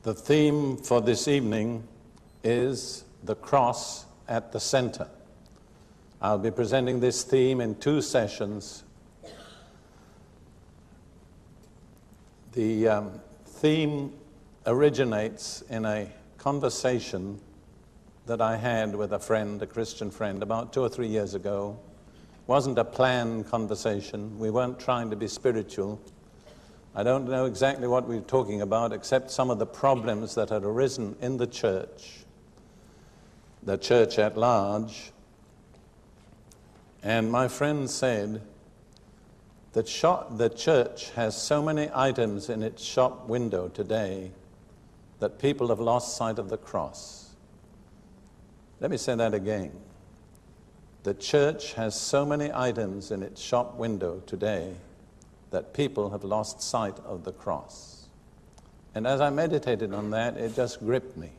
The theme for this evening is the cross at the center. I'll be presenting this theme in 2 sessions. The theme originates in a conversation that I had with a friend, a Christian friend, about 2 or 3 years ago. It wasn't a planned conversation. We weren't trying to be spiritual. I don't know exactly what we were talking about, except some of the problems that had arisen in the church at large. And my friend said that the church has so many items in its shop window today that people have lost sight of the cross. Let me say that again. The church has so many items in its shop window today that people have lost sight of the cross. And as I meditated on that, it just gripped me.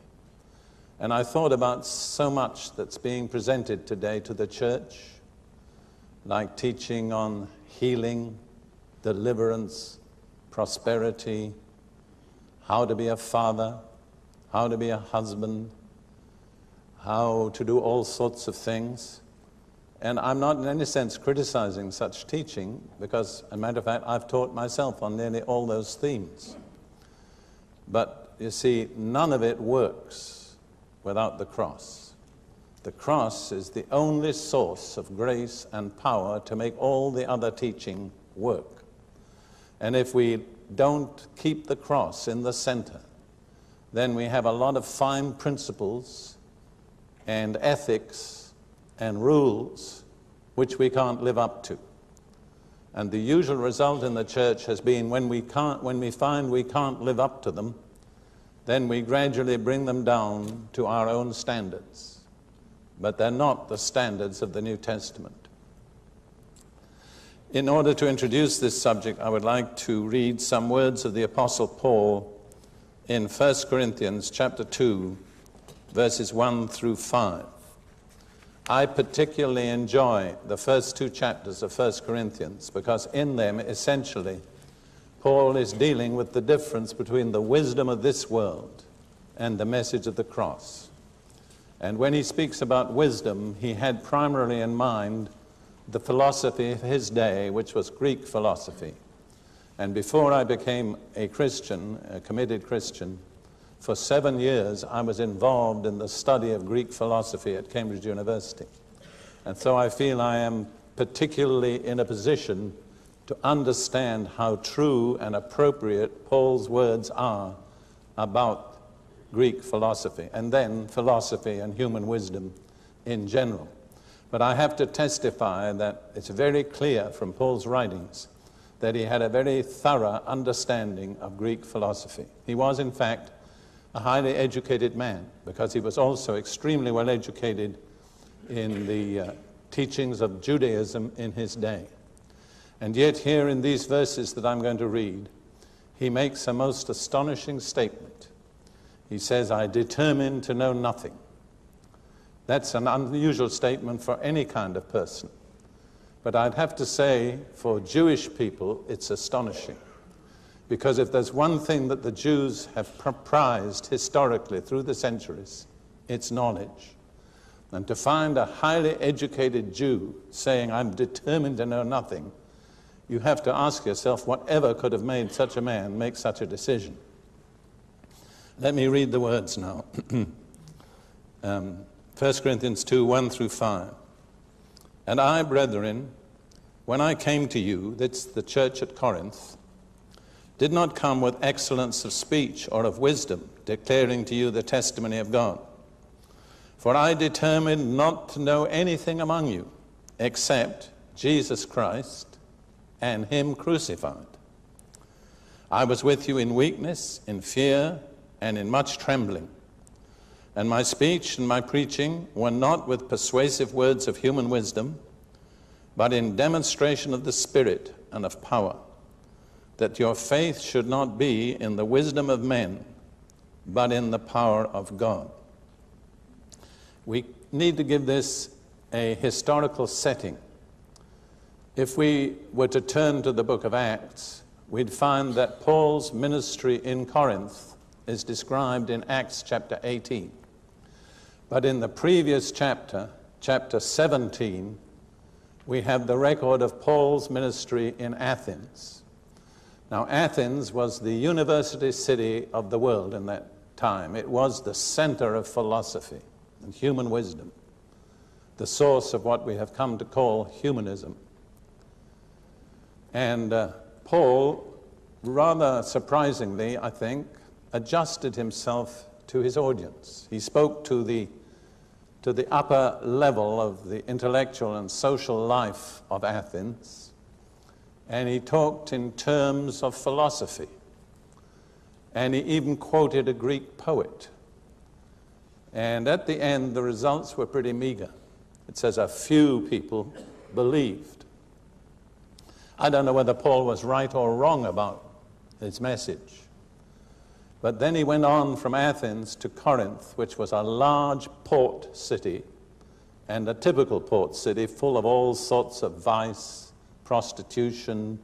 And I thought about so much that's being presented today to the church, like teaching on healing, deliverance, prosperity, how to be a father, how to be a husband, how to do all sorts of things. And I'm not in any sense criticizing such teaching, because, as a matter of fact, I've taught myself on nearly all those themes. But, you see, none of it works without the cross. The cross is the only source of grace and power to make all the other teaching work. And if we don't keep the cross in the center, then we have a lot of fine principles and ethics and rules which we can't live up to. And the usual result in the church has been when we find we can't live up to them, then we gradually bring them down to our own standards. But they're not the standards of the New Testament. In order to introduce this subject, I would like to read some words of the Apostle Paul in 1 Corinthians chapter 2, verses 1 through 5. I particularly enjoy the first 2 chapters of 1 Corinthians because in them, essentially, Paul is dealing with the difference between the wisdom of this world and the message of the cross. And when he speaks about wisdom, he had primarily in mind the philosophy of his day, which was Greek philosophy. And before I became a Christian, a committed Christian, for 7 years, I was involved in the study of Greek philosophy at Cambridge University. And so I feel I am particularly in a position to understand how true and appropriate Paul's words are about Greek philosophy, and then philosophy and human wisdom in general. But I have to testify that it's very clear from Paul's writings that he had a very thorough understanding of Greek philosophy. He was, in fact, a highly educated man, because he was also extremely well educated in the teachings of Judaism in his day. And yet here in these verses that I'm going to read, he makes a most astonishing statement. He says, I determined to know nothing. That's an unusual statement for any kind of person. But I'd have to say, for Jewish people, it's astonishing. Because if there's one thing that the Jews have prized historically through the centuries, it's knowledge. And to find a highly educated Jew saying, I'm determined to know nothing, you have to ask yourself, whatever could have made such a man make such a decision? Let me read the words now. 1 Corinthians 2, 1 through 5. And I, brethren, when I came to you, that's the church at Corinth, did not come with excellence of speech or of wisdom, declaring to you the testimony of God. For I determined not to know anything among you except Jesus Christ and him crucified. I was with you in weakness, in fear, and in much trembling. And my speech and my preaching were not with persuasive words of human wisdom, but in demonstration of the Spirit and of power, that your faith should not be in the wisdom of men, but in the power of God. We need to give this a historical setting. If we were to turn to the book of Acts, we'd find that Paul's ministry in Corinth is described in Acts chapter 18. But in the previous chapter, chapter 17, we have the record of Paul's ministry in Athens. Now, Athens was the university city of the world in that time. It was the center of philosophy and human wisdom, the source of what we have come to call humanism. And Paul, rather surprisingly, I think, adjusted himself to his audience. He spoke to the upper level of the intellectual and social life of Athens, and he talked in terms of philosophy. And he even quoted a Greek poet. And at the end, the results were pretty meager. It says a few people believed. I don't know whether Paul was right or wrong about his message. But then he went on from Athens to Corinth, which was a large port city and a typical port city full of all sorts of vice, prostitution,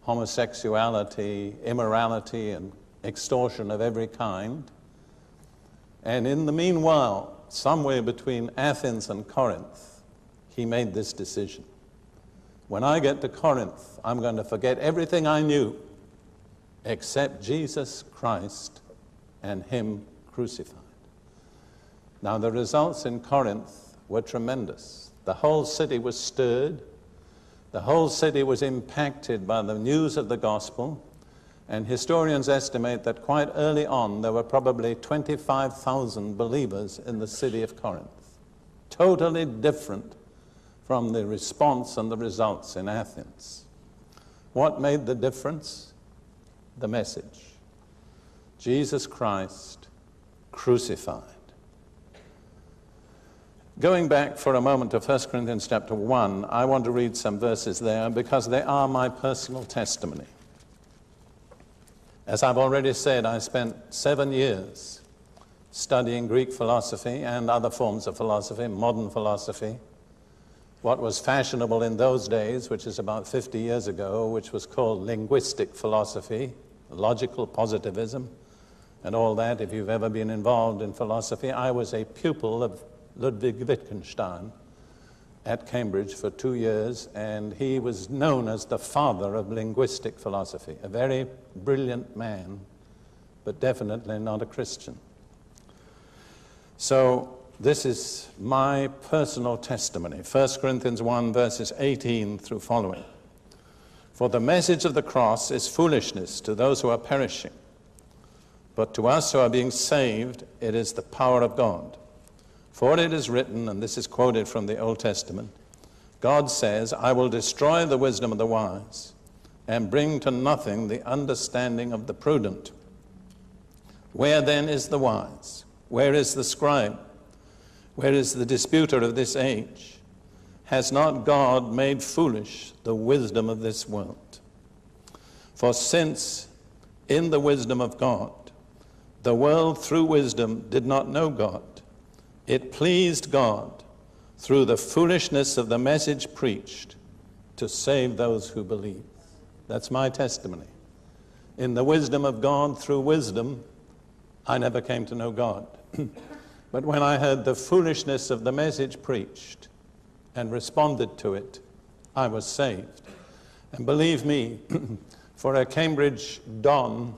homosexuality, immorality, and extortion of every kind. And in the meanwhile, somewhere between Athens and Corinth, he made this decision. When I get to Corinth, I'm going to forget everything I knew except Jesus Christ and him crucified. Now, the results in Corinth were tremendous. The whole city was stirred. The whole city was impacted by the news of the gospel. And historians estimate that quite early on, there were probably 25,000 believers in the city of Corinth. Totally different from the response and the results in Athens. What made the difference? The message. Jesus Christ crucified. Going back for a moment to 1 Corinthians chapter 1, I want to read some verses there because they are my personal testimony. As I've already said, I spent 7 years studying Greek philosophy and other forms of philosophy, modern philosophy, what was fashionable in those days, which is about 50 years ago, which was called linguistic philosophy, logical positivism, and all that. If you've ever been involved in philosophy, I was a pupil of Ludwig Wittgenstein at Cambridge for 2 years, and he was known as the father of linguistic philosophy, a very brilliant man, but definitely not a Christian. So this is my personal testimony. 1 Corinthians 1, verses 18 through following. For the message of the cross is foolishness to those who are perishing, but to us who are being saved, it is the power of God. For it is written, and this is quoted from the Old Testament, God says, I will destroy the wisdom of the wise and bring to nothing the understanding of the prudent. Where then is the wise? Where is the scribe? Where is the disputer of this age? Has not God made foolish the wisdom of this world? For since in the wisdom of God, the world through wisdom did not know God, it pleased God through the foolishness of the message preached to save those who believe. That's my testimony. In the wisdom of God through wisdom, I never came to know God. But when I heard the foolishness of the message preached and responded to it, I was saved. And believe me, for a Cambridge Don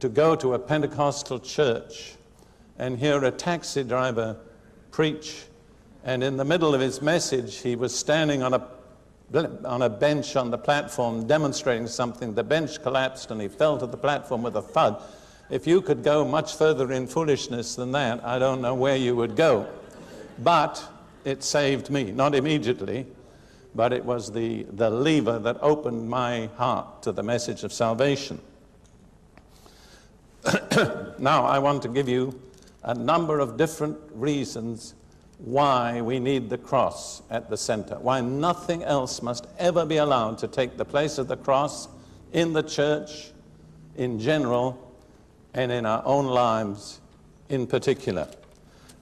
to go to a Pentecostal church and hear a taxi driver preach, and in the middle of his message, he was standing on a bench on the platform demonstrating something. The bench collapsed and he fell to the platform with a thud. If you could go much further in foolishness than that, I don't know where you would go. But it saved me, not immediately, but it was the lever that opened my heart to the message of salvation. Now, I want to give you a number of different reasons why we need the cross at the center, why nothing else must ever be allowed to take the place of the cross in the church in general and in our own lives in particular.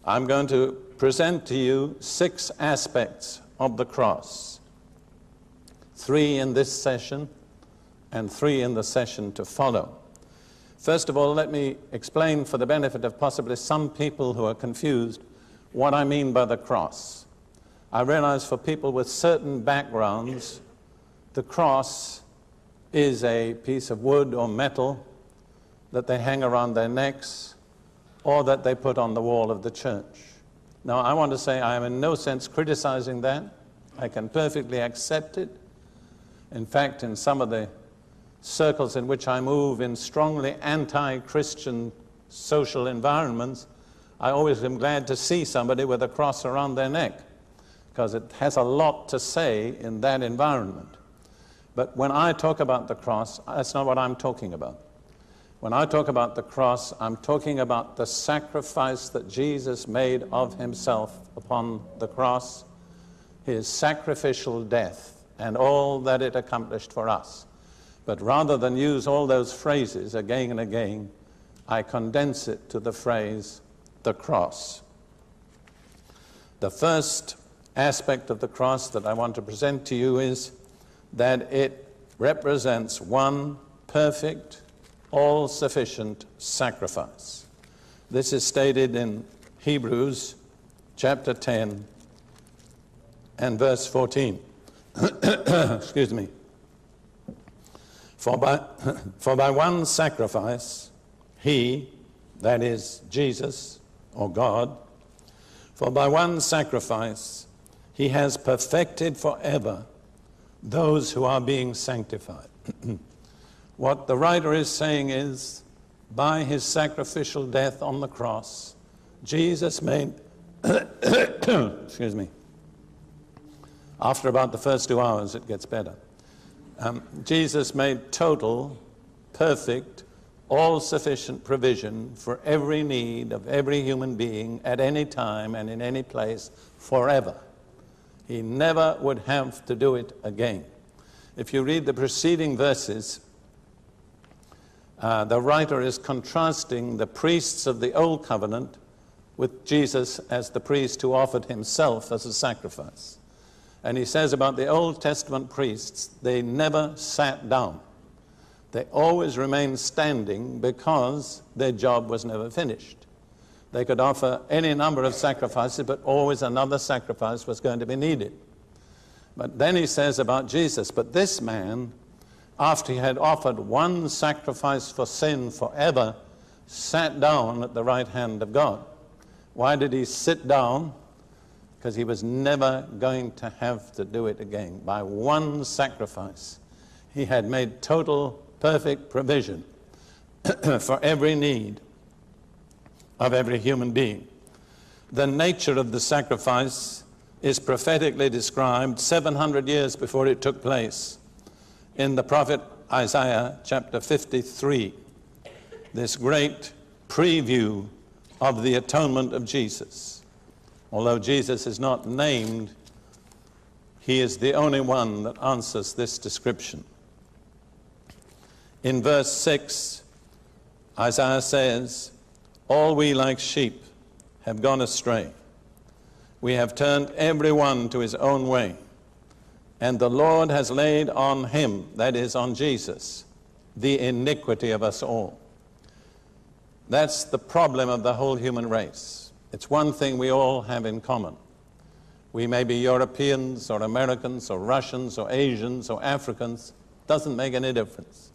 I'm going to present to you 6 aspects of the cross, 3 in this session and 3 in the session to follow. First of all, let me explain, for the benefit of possibly some people who are confused, what I mean by the cross. I realize for people with certain backgrounds, the cross is a piece of wood or metal that they hang around their necks or that they put on the wall of the church. Now, I want to say I am in no sense criticizing that. I can perfectly accept it. In fact, in some of the circles in which I move in strongly anti-Christian social environments, I always am glad to see somebody with a cross around their neck, because it has a lot to say in that environment. But when I talk about the cross, that's not what I'm talking about. When I talk about the cross, I'm talking about the sacrifice that Jesus made of himself upon the cross, his sacrificial death, and all that it accomplished for us. But rather than use all those phrases again and again, I condense it to the phrase, the cross. The first aspect of the cross that I want to present to you is that it represents one perfect, all-sufficient sacrifice. This is stated in Hebrews chapter 10 and verse 14. Excuse me. For by one sacrifice, he, that is Jesus or God, for by one sacrifice he has perfected forever those who are being sanctified. What the writer is saying is, by his sacrificial death on the cross, Jesus made, excuse me, after about the first 2 hours it gets better. Jesus made total, perfect, all-sufficient provision for every need of every human being at any time and in any place forever. He never would have to do it again. If you read the preceding verses, the writer is contrasting the priests of the Old Covenant with Jesus as the priest who offered himself as a sacrifice. And he says about the Old Testament priests, they never sat down. They always remained standing because their job was never finished. They could offer any number of sacrifices, but always another sacrifice was going to be needed. But then he says about Jesus, but this man, after he had offered one sacrifice for sin forever, sat down at the right hand of God. Why did he sit down? Because he was never going to have to do it again. By one sacrifice, he had made total, perfect provision for every need of every human being. The nature of the sacrifice is prophetically described 700 years before it took place in the prophet Isaiah chapter 53, this great preview of the atonement of Jesus. Although Jesus is not named, he is the only one that answers this description. In verse 6, Isaiah says, all we like sheep have gone astray. We have turned every one to his own way. And the Lord has laid on him, that is on Jesus, the iniquity of us all. That's the problem of the whole human race. It's one thing we all have in common. We may be Europeans or Americans or Russians or Asians or Africans. Doesn't make any difference.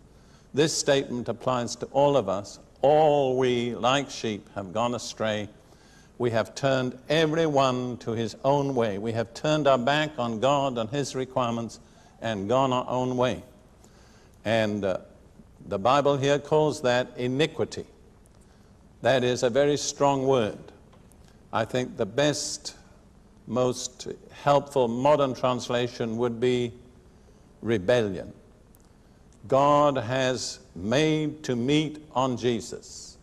This statement applies to all of us. All we, like sheep, have gone astray. We have turned every one to his own way. We have turned our back on God and his requirements and gone our own way. And the Bible here calls that iniquity. That is a very strong word. I think the best, most helpful modern translation would be rebellion. God has made to meet on Jesus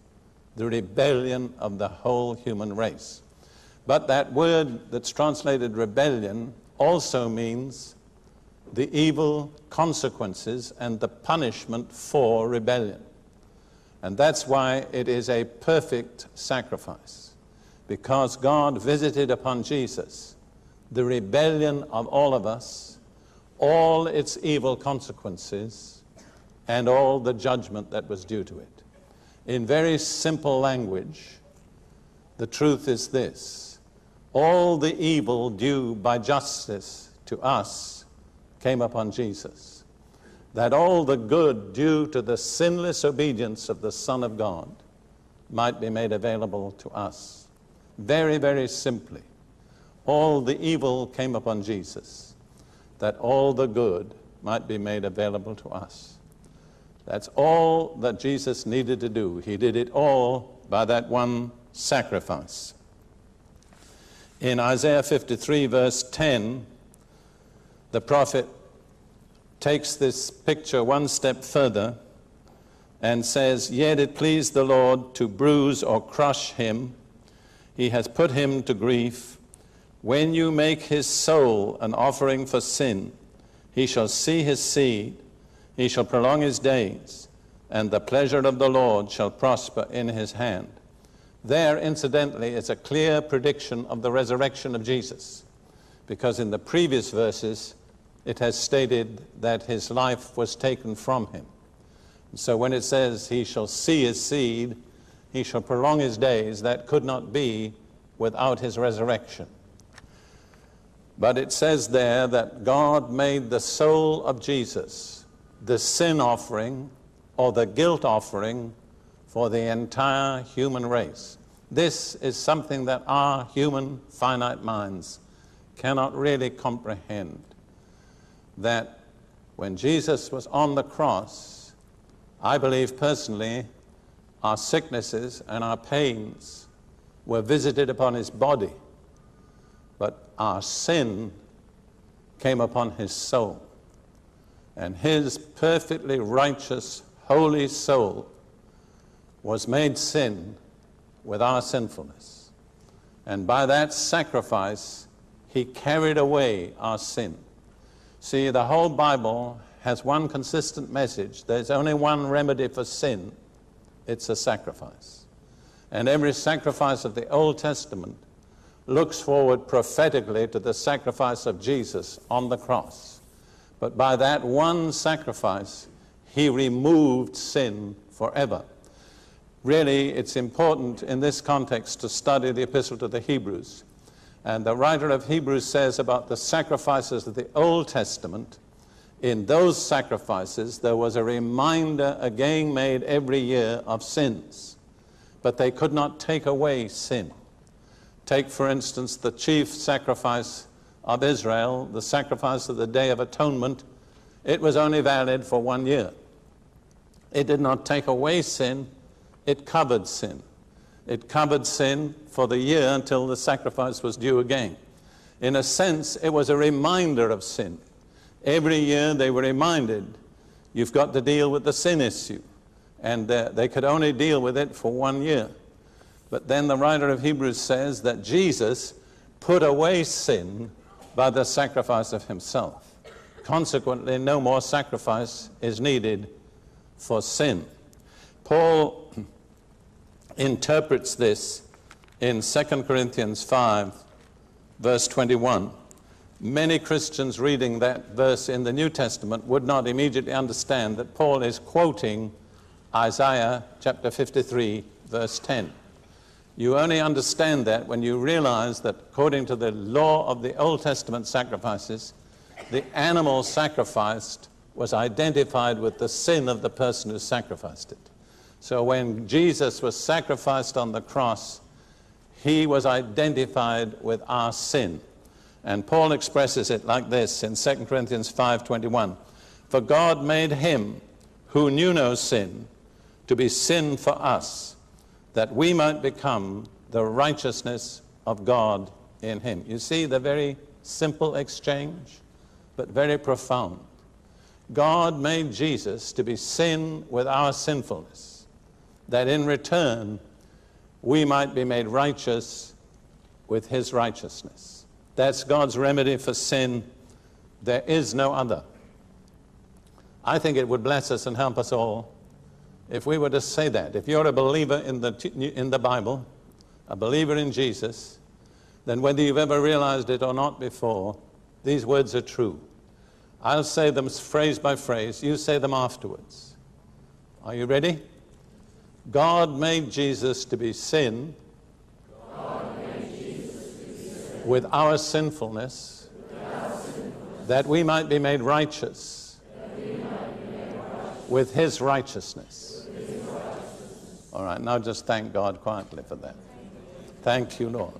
the rebellion of the whole human race. But that word that's translated rebellion also means the evil consequences and the punishment for rebellion. And that's why it is a perfect sacrifice, because God visited upon Jesus the rebellion of all of us, all its evil consequences, and all the judgment that was due to it. In very simple language, the truth is this: all the evil due by justice to us came upon Jesus. That all the good due to the sinless obedience of the Son of God might be made available to us. Very, very simply, all the evil came upon Jesus, that all the good might be made available to us. That's all that Jesus needed to do. He did it all by that one sacrifice. In Isaiah 53, verse 10, the prophet takes this picture one step further and says, "Yet it pleased the Lord to bruise or crush him. He has put him to grief. When you make his soul an offering for sin, he shall see his seed, he shall prolong his days, and the pleasure of the Lord shall prosper in his hand." There, incidentally, is a clear prediction of the resurrection of Jesus, because in the previous verses it has stated that his life was taken from him. So when it says he shall see his seed, he shall prolong his days, that could not be without his resurrection. But it says there that God made the soul of Jesus the sin offering or the guilt offering for the entire human race. This is something that our human finite minds cannot really comprehend. That when Jesus was on the cross, I believe personally, our sicknesses and our pains were visited upon his body, but our sin came upon his soul. And his perfectly righteous, holy soul was made sin with our sinfulness. And by that sacrifice, he carried away our sin. See, the whole Bible has one consistent message. There's only one remedy for sin. It's a sacrifice. And every sacrifice of the Old Testament looks forward prophetically to the sacrifice of Jesus on the cross. But by that one sacrifice, he removed sin forever. Really, it's important in this context to study the Epistle to the Hebrews. And the writer of Hebrews says about the sacrifices of the Old Testament, in those sacrifices there was a reminder again made every year of sins. But they could not take away sin. Take, for instance, the chief sacrifice of Israel, the sacrifice of the Day of Atonement. It was only valid for 1 year. It did not take away sin, it covered sin. It covered sin for the year until the sacrifice was due again. In a sense, it was a reminder of sin. Every year they were reminded, you've got to deal with the sin issue. And they could only deal with it for 1 year. But then the writer of Hebrews says that Jesus put away sin by the sacrifice of himself. Consequently, no more sacrifice is needed for sin. Paul interprets this in 2 Corinthians 5, verse 21. Many Christians reading that verse in the New Testament would not immediately understand that Paul is quoting Isaiah chapter 53, verse 10. You only understand that when you realize that according to the law of the Old Testament sacrifices, the animal sacrificed was identified with the sin of the person who sacrificed it. So when Jesus was sacrificed on the cross, he was identified with our sin. And Paul expresses it like this in 2 Corinthians 5:21. For God made him who knew no sin to be sin for us, that we might become the righteousness of God in him. You see the very simple exchange, but very profound. God made Jesus to be sin with our sinfulness, that in return we might be made righteous with his righteousness. That's God's remedy for sin. There is no other. I think it would bless us and help us all if we were to say that. If you're a believer in the Bible, a believer in Jesus, then whether you've ever realized it or not before, these words are true. I'll say them phrase by phrase. You say them afterwards. Are you ready? God made Jesus to be sin with our sinfulness, that we might be made righteous with his righteousness. All right, now just thank God quietly for that. Thank you, Lord.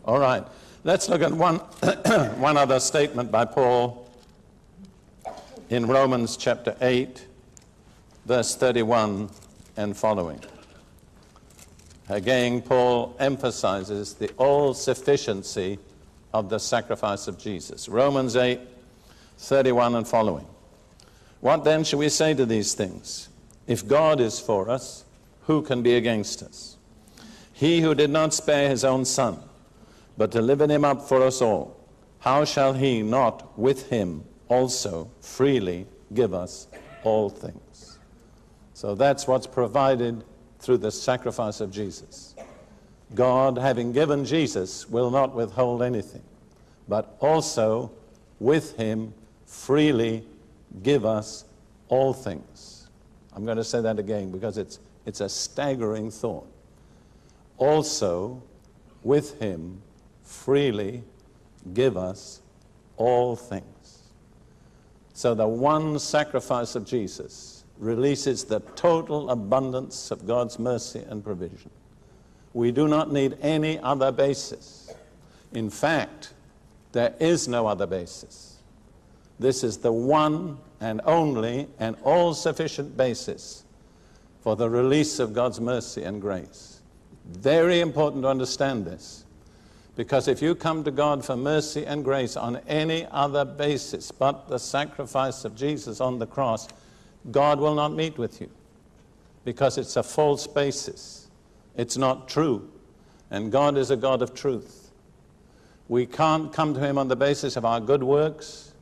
All right, let's look at one other statement by Paul in Romans chapter 8, verse 31 and following. Again, Paul emphasizes the all-sufficiency of the sacrifice of Jesus. Romans 8, 31 and following. What then shall we say to these things? If God is for us, who can be against us? He who did not spare his own son, but delivered him up for us all, how shall he not with him also freely give us all things? So that's what's provided through the sacrifice of Jesus. God, having given Jesus, will not withhold anything, but also with him freely give us all things. I'm going to say that again because it's a staggering thought. Also with him freely give us all things. So the one sacrifice of Jesus releases the total abundance of God's mercy and provision. We do not need any other basis. In fact, there is no other basis. This is the one and only and all-sufficient basis for the release of God's mercy and grace. Very important to understand this, because if you come to God for mercy and grace on any other basis but the sacrifice of Jesus on the cross, God will not meet with you, because it's a false basis. It's not true, and God is a God of truth. We can't come to him on the basis of our good works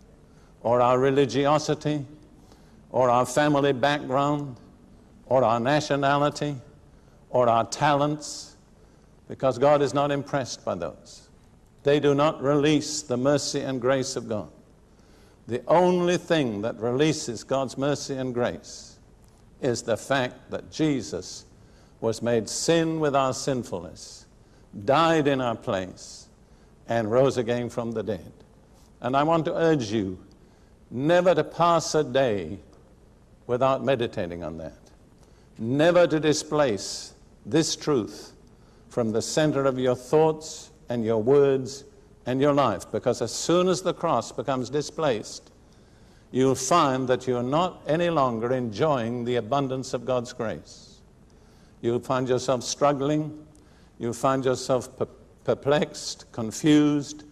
or our religiosity or our family background or our nationality or our talents, because God is not impressed by those. They do not release the mercy and grace of God. The only thing that releases God's mercy and grace is the fact that Jesus was made sin with our sinfulness, died in our place, and rose again from the dead. And I want to urge you never to pass a day without meditating on that. Never to displace this truth from the center of your thoughts and your words and your life, because as soon as the cross becomes displaced, you'll find that you're not any longer enjoying the abundance of God's grace. You'll find yourself struggling, you'll find yourself perplexed, confused,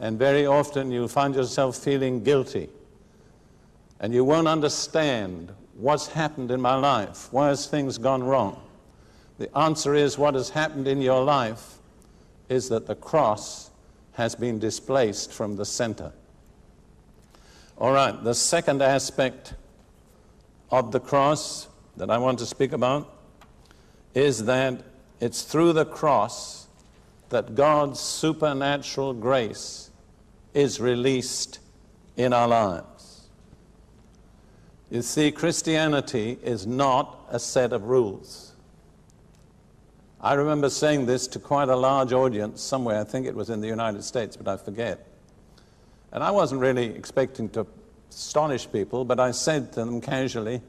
and very often you'll find yourself feeling guilty. And you won't understand what's happened in my life. Why has things gone wrong? The answer is, what has happened in your life is that the cross has been displaced from the center. All right, the second aspect of the cross that I want to speak about is that it's through the cross that God's supernatural grace is released in our lives. You see, Christianity is not a set of rules. I remember saying this to quite a large audience somewhere. I think it was in the United States, but I forget. And I wasn't really expecting to astonish people, but I said to them casually,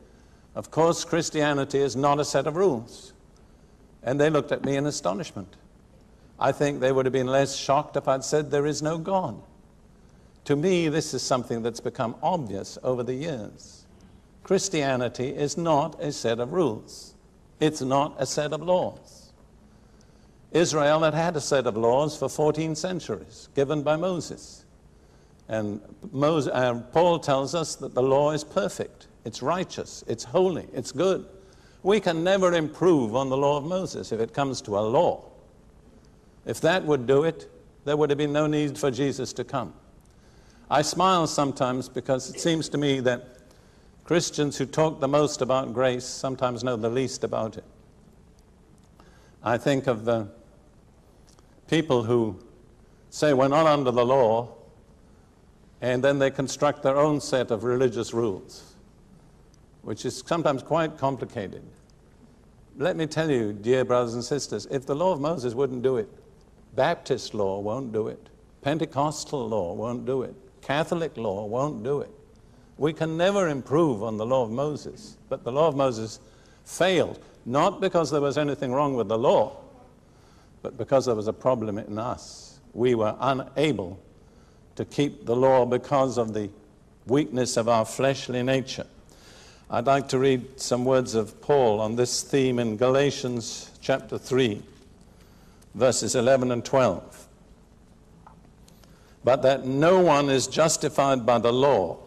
of course, Christianity is not a set of rules. And they looked at me in astonishment. I think they would have been less shocked if I'd said there is no God. To me, this is something that's become obvious over the years. Christianity is not a set of rules. It's not a set of laws. Israel had a set of laws for 14 centuries, given by Moses. And Paul tells us that the law is perfect, it's righteous, it's holy, it's good. We can never improve on the law of Moses if it comes to a law. If that would do it, there would have been no need for Jesus to come. I smile sometimes because it seems to me that Christians who talk the most about grace sometimes know the least about it. I think of the people who say we're not under the law, and then they construct their own set of religious rules, which is sometimes quite complicated. let me tell you, dear brothers and sisters, if the law of Moses wouldn't do it, Baptist law won't do it, Pentecostal law won't do it, Catholic law won't do it. We can never improve on the law of Moses, but the law of Moses failed, not because there was anything wrong with the law, but because there was a problem in us. We were unable to keep the law because of the weakness of our fleshly nature. I'd like to read some words of Paul on this theme in Galatians chapter 3, verses 11 and 12. But that no one is justified by the law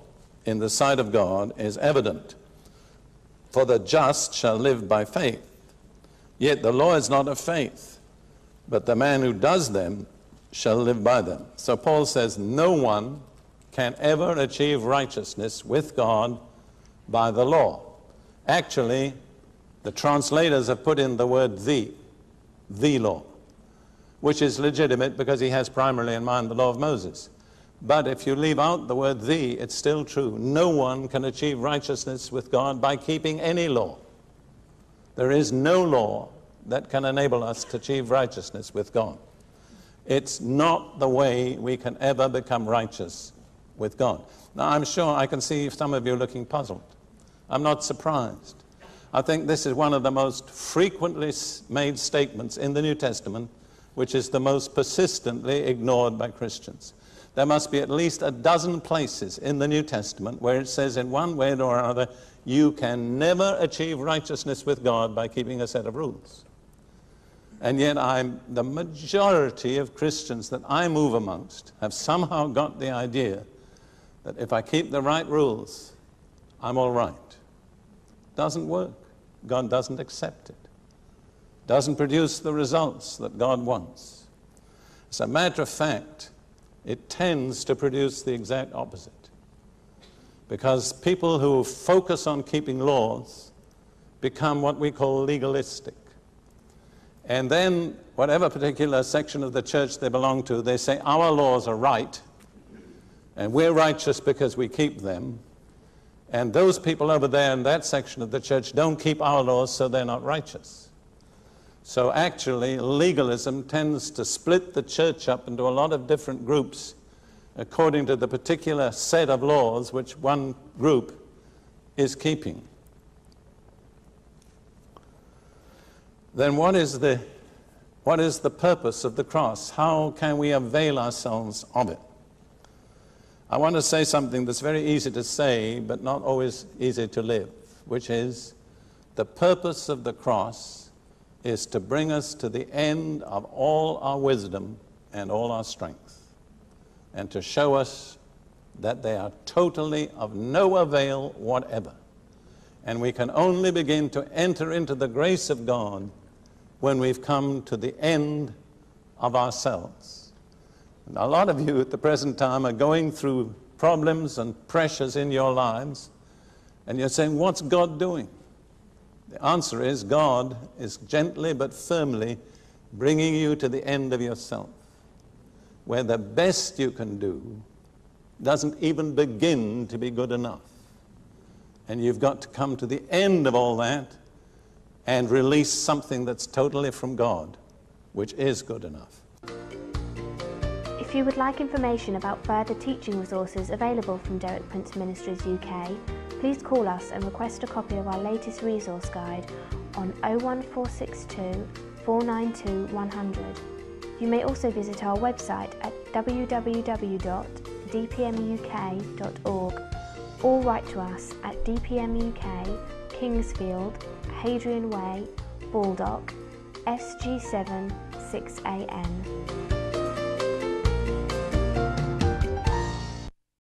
in the sight of God is evident, for the just shall live by faith. Yet the law is not of faith, but the man who does them shall live by them. So Paul says no one can ever achieve righteousness with God by the law. Actually, the translators have put in the word the law, which is legitimate because he has primarily in mind the law of Moses. But if you leave out the word the, it's still true. No one can achieve righteousness with God by keeping any law. There is no law that can enable us to achieve righteousness with God. It's not the way we can ever become righteous with God. Now, I'm sure I can see some of you looking puzzled. I'm not surprised. I think this is one of the most frequently made statements in the New Testament, which is the most persistently ignored by Christians. There must be at least a dozen places in the New Testament where it says in one way or another, you can never achieve righteousness with God by keeping a set of rules. And yet the majority of Christians that I move amongst have somehow got the idea that if I keep the right rules, I'm all right. Doesn't work. God doesn't accept it. Doesn't produce the results that God wants. As a matter of fact, it tends to produce the exact opposite. Because people who focus on keeping laws become what we call legalistic. And then, whatever particular section of the church they belong to, they say, our laws are right, and we're righteous because we keep them, and those people over there in that section of the church don't keep our laws, so they're not righteous. So actually, legalism tends to split the church up into a lot of different groups according to the particular set of laws which one group is keeping. Then what is the purpose of the cross? How can we avail ourselves of it? I want to say something that's very easy to say, but not always easy to live, which is the purpose of the cross is to bring us to the end of all our wisdom and all our strength, and to show us that they are totally of no avail whatever. And we can only begin to enter into the grace of God when we've come to the end of ourselves. And a lot of you at the present time are going through problems and pressures in your lives, and you're saying, what's God doing? The answer is God is gently but firmly bringing you to the end of yourself, where the best you can do doesn't even begin to be good enough. And you've got to come to the end of all that and release something that's totally from God, which is good enough. If you would like information about further teaching resources available from Derek Prince Ministries UK, please call us and request a copy of our latest resource guide on 01462 492 100. You may also visit our website at www.dpmuk.org or write to us at DPM UK, Kingsfield, Hadrian Way, Baldock, SG7 6AN.